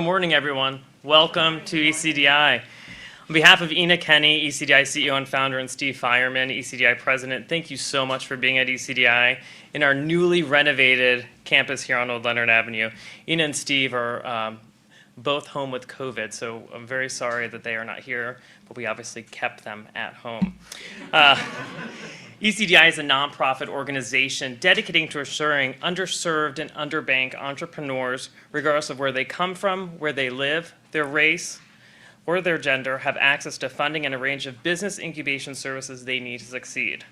Good morning, everyone. Welcome to ECDI. On behalf of Ina Kenny, ECDI CEO and founder, and Steve Fireman, ECDI president, thank you so much for being at ECDI in our newly renovated campus here on Old Leonard Avenue. Ina and Steve are both home with COVID, so I'm very sorry that they are not here, but we obviously kept them at home. ECDI is a nonprofit organization dedicating to assuring underserved and underbanked entrepreneurs, regardless of where they come from, where they live, their race, or their gender, have access to funding and a range of business incubation services they need to succeed.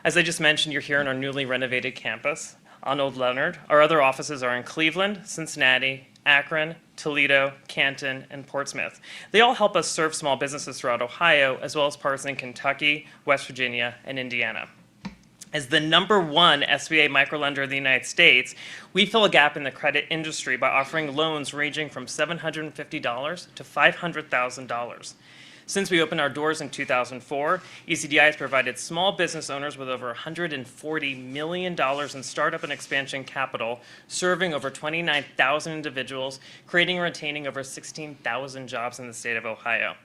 As I just mentioned, you're here on our newly renovated campus on Old Leonard. Our other offices are in Cleveland, Cincinnati, Akron, Toledo, Canton, and Portsmouth. They all help us serve small businesses throughout Ohio, as well as parts in Kentucky, West Virginia, and Indiana. As the #1 SBA microlender in the United States, we fill a gap in the credit industry by offering loans ranging from $750 to $500,000. Since we opened our doors in 2004, ECDI has provided small business owners with over $140 million in startup and expansion capital, serving over 29,000 individuals, creating and retaining over 16,000 jobs in the state of Ohio.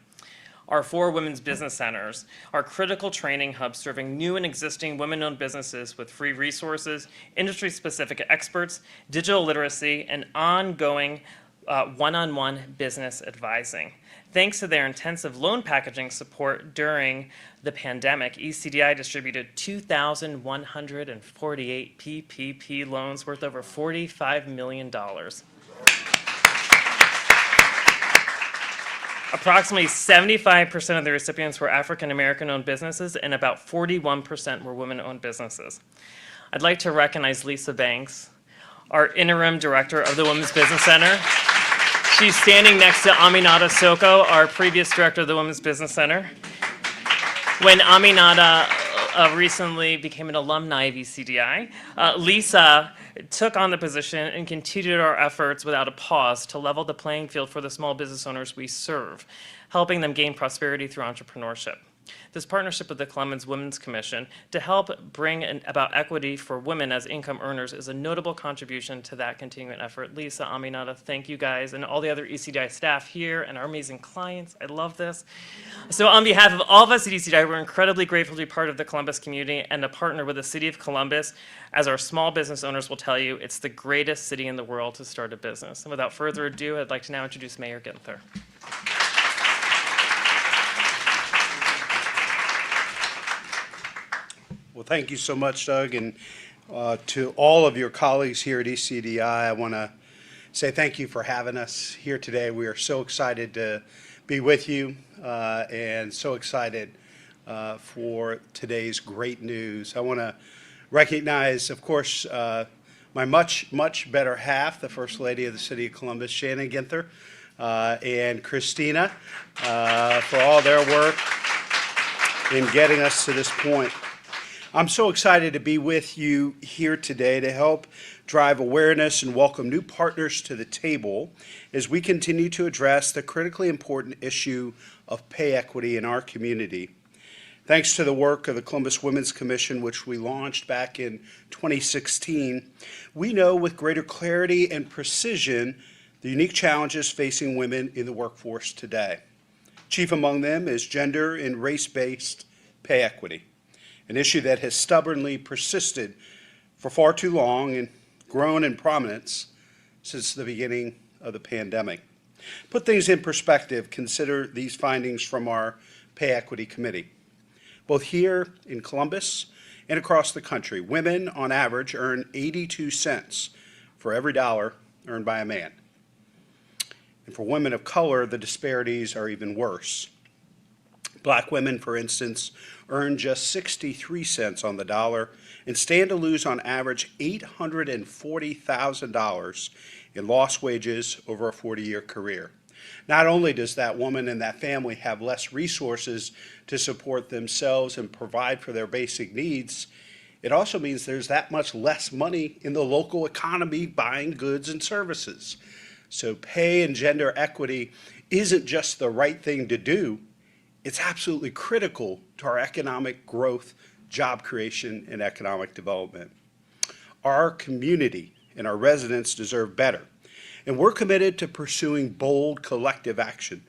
Our 4 women's business centers are critical training hubs serving new and existing women-owned businesses with free resources, industry-specific experts, digital literacy, and ongoing one-on-one business advising. Thanks to their intensive loan packaging support during the pandemic, ECDI distributed 2,148 PPP loans worth over $45 million. Approximately 75% of the recipients were African American owned businesses, and about 41% were women owned businesses. I'd like to recognize Lisa Banks, our interim director of the Women's Business Center. She's standing next to Aminata Soko, our previous director of the Women's Business Center. When Aminata recently became an alumni of ECDI, Lisa took on the position and continued our efforts without a pause to level the playing field for the small business owners we serve, helping them gain prosperity through entrepreneurship. This partnership with the Columbus Women's Commission to help bring about equity for women as income earners is a notable contribution to that continuing effort. Lisa, Aminata, thank you guys, and all the other ECDI staff here and our amazing clients. I love this. So on behalf of all of us at ECDI, we're incredibly grateful to be part of the Columbus community and to partner with the City of Columbus. As our small business owners will tell you, it's the greatest city in the world to start a business. And without further ado, I'd like to now introduce Mayor Ginther. Well, thank you so much, Doug, and to all of your colleagues here at ECDI, I want to say thank you for having us here today. We are so excited to be with you and so excited for today's great news. I want to recognize, of course, my much better half, the First Lady of the City of Columbus, Shannon Ginther, and Christina for all their work in getting us to this point. I'm so excited to be with you here today to help drive awareness and welcome new partners to the table as we continue to address the critically important issue of pay equity in our community. Thanks to the work of the Columbus Women's Commission, which we launched back in 2016, we know with greater clarity and precision the unique challenges facing women in the workforce today. Chief among them is gender and race-based pay equity, an issue that has stubbornly persisted for far too long and grown in prominence since the beginning of the pandemic. Put things in perspective, consider these findings from our Pay Equity Committee. Both here in Columbus and across the country, women on average earn 82 cents for every dollar earned by a man. And for women of color, the disparities are even worse. Black women, for instance, earn just 63 cents on the dollar and stand to lose on average $840,000 in lost wages over a 40-year career. Not only does that woman and that family have less resources to support themselves and provide for their basic needs, it also means there's that much less money in the local economy buying goods and services. So pay and gender equity isn't just the right thing to do, it's absolutely critical to our economic growth, job creation, and economic development. Our community and our residents deserve better. and we're committed to pursuing bold collective action.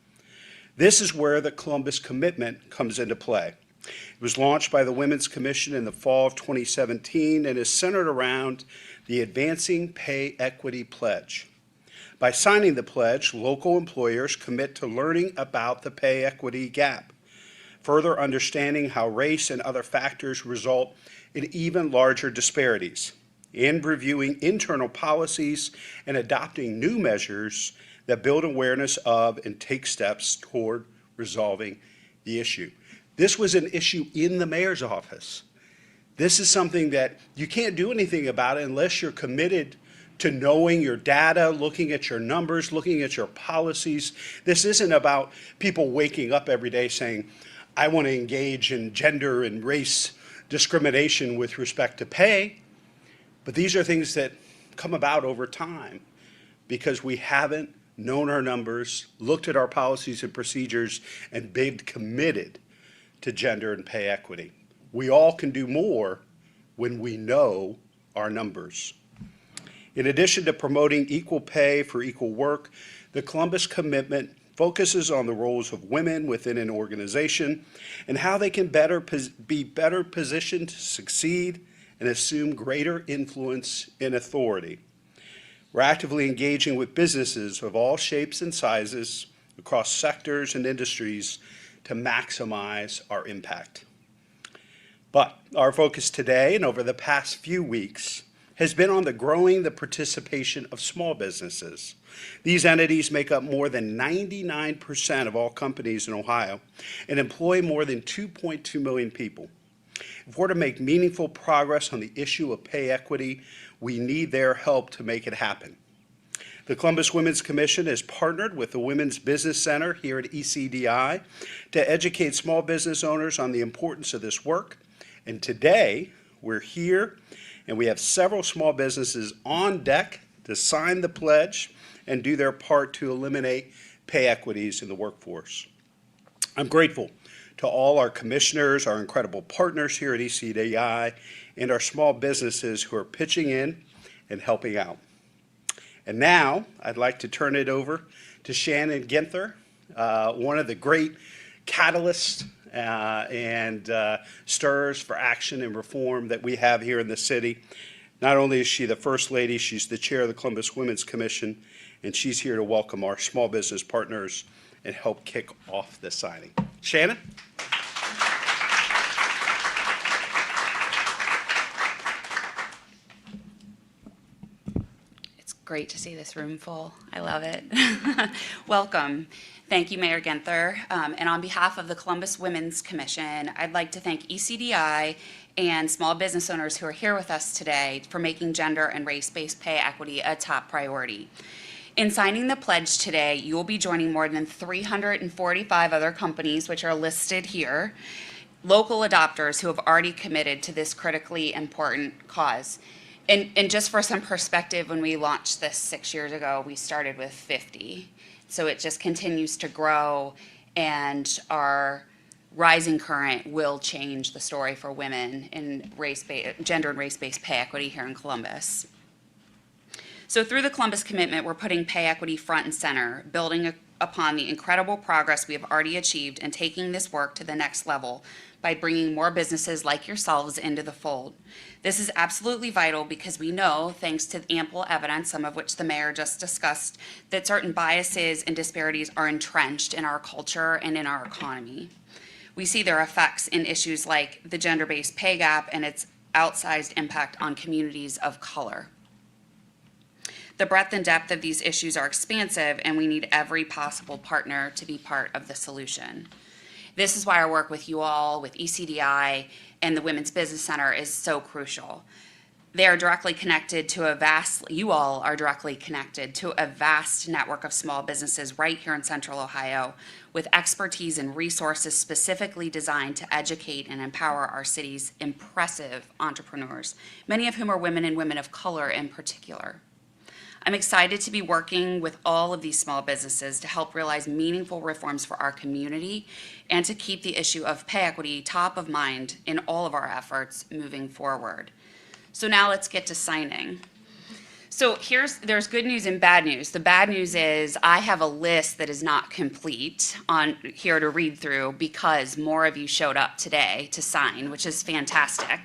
This is where the Columbus Commitment comes into play. It was launched by the Women's Commission in the fall of 2017 and is centered around the Advancing Pay Equity Pledge. By signing the pledge, local employers commit to learning about the pay equity gap, further understanding how race and other factors result in even larger disparities, and reviewing internal policies and adopting new measures that build awareness of and take steps toward resolving the issue. This was an issue in the mayor's office. This is something that you can't do anything about it unless you're committed to knowing your data, looking at your numbers, looking at your policies. This isn't about people waking up every day saying, I want to engage in gender and race discrimination with respect to pay. But these are things that come about over time because we haven't known our numbers, looked at our policies and procedures, and been committed to gender and pay equity. We all can do more when we know our numbers. In addition to promoting equal pay for equal work, the Columbus Commitment focuses on the roles of women within an organization and how they can be better positioned to succeed and assume greater influence and authority. We're actively engaging with businesses of all shapes and sizes across sectors and industries to maximize our impact. But our focus today and over the past few weeks has been on growing the participation of small businesses. These entities make up more than 99% of all companies in Ohio and employ more than 2.2 million people. If we're to make meaningful progress on the issue of pay equity, we need their help to make it happen. The Columbus Women's Commission has partnered with the Women's Business Center here at ECDI to educate small business owners on the importance of this work. And today, we're here and we have several small businesses on deck to sign the pledge and do their part to eliminate pay equities in the workforce. I'm grateful to all our commissioners, our incredible partners here at ECDI, and our small businesses who are pitching in and helping out. And now I'd like to turn it over to Shannon Ginther, one of the great catalysts and stirrers for action and reform that we have here in the city. Not only is she the First Lady, she's the chair of the Columbus Women's Commission, and she's here to welcome our small business partners and help kick off the signing. Shannon? It's great to see this room full. I love it. Welcome. Thank you, Mayor Ginther. And on behalf of the Columbus Women's Commission, I'd like to thank ECDI and small business owners who are here with us today for making gender and race-based pay equity a top priority. In signing the pledge today, you will be joining more than 345 other companies, which are listed here, local adopters who have already committed to this critically important cause. And just for some perspective, when we launched this 6 years ago, we started with 50. So it just continues to grow, and our rising current will change the story for women in gender and race-based pay equity here in Columbus. So through the Columbus Commitment, we're putting pay equity front and center, building upon the incredible progress we have already achieved and taking this work to the next level by bringing more businesses like yourselves into the fold. This is absolutely vital because we know, thanks to ample evidence, some of which the mayor just discussed, that certain biases and disparities are entrenched in our culture and in our economy. We see their effects in issues like the gender-based pay gap and its outsized impact on communities of color. The breadth and depth of these issues are expansive, and we need every possible partner to be part of the solution. This is why our work with you all, with ECDI, and the Women's Business Center is so crucial. They are directly connected to you all are directly connected to a vast network of small businesses right here in Central Ohio with expertise and resources specifically designed to educate and empower our city's impressive entrepreneurs, many of whom are women and women of color in particular. I'm excited to be working with all of these small businesses to help realize meaningful reforms for our community and to keep the issue of pay equity top of mind in all of our efforts moving forward. So now let's get to signing. So there's good news and bad news. The bad news is I have a list that is not complete on here to read through because more of you showed up today to sign, which is fantastic.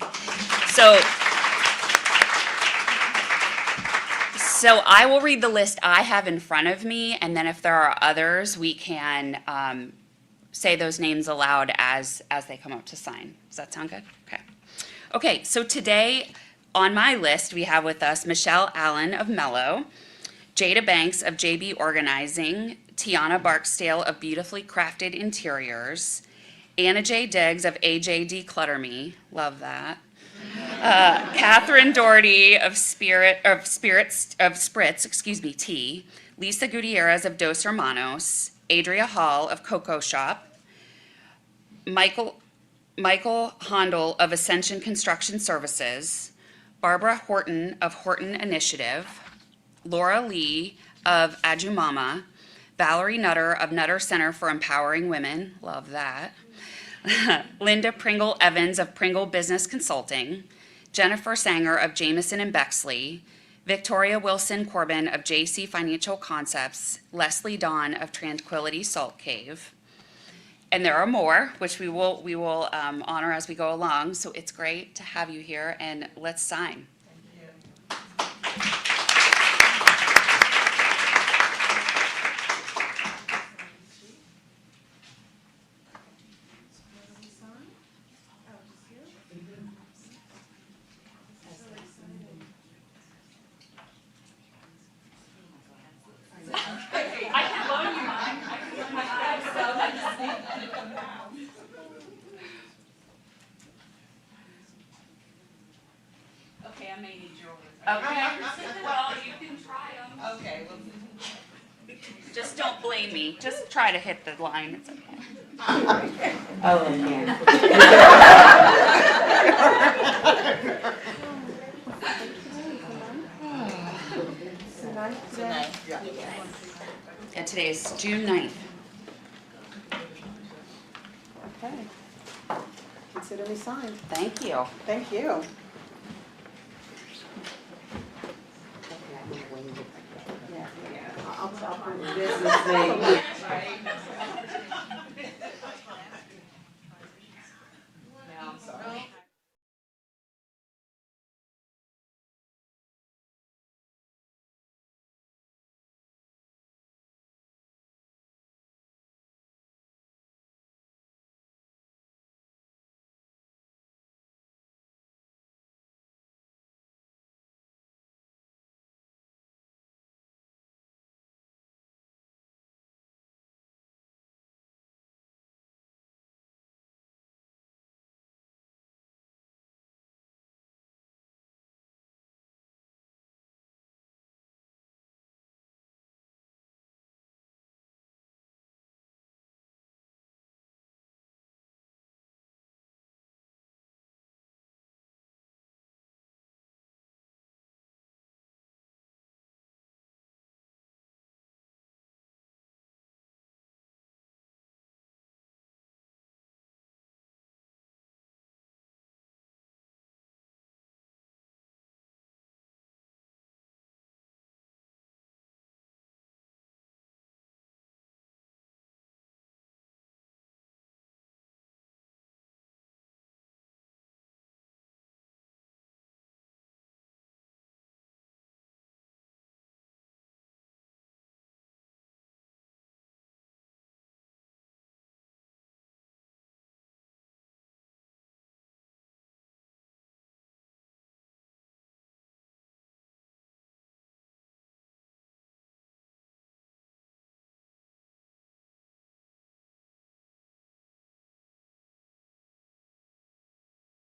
So I will read the list I have in front of me, and then if there are others, we can say those names aloud as they come up to sign. Does that sound good? Okay. Okay, so today on my list, we have with us Michelle Allen of Mello, Jada Banks of JB Organizing, Tiana Barksdale of Beautifully Crafted Interiors, Anna J. Diggs of AJ Declutter Me, love that. Catherine Doherty of Spritz, Tea, Lisa Gutierrez of Dos Hermanos, Adria Hall of Coco Shop, Michael Hondel of Ascension Construction Services, Barbara Horton of Horton Initiative, Laura Lee of Ajumama, Valerie Nutter of Nutter Center for Empowering Women, love that, Linda Pringle Evans of Pringle Business Consulting, Jennifer Sanger of Jameson and Bexley, Victoria Wilson Corbin of JC Financial Concepts, Leslie Dawn of Tranquility Salt Cave. And there are more, which we will honor as we go along. So it's great to have you here, and let's sign. Okay, I may need yours. Okay. Well, you can try them. Okay. Well, just don't blame me. Just try to hit the line. It's okay. Oh, yeah. And today is June 9th. Okay. Consider me signed. Thank you. Thank you. I'll put business name.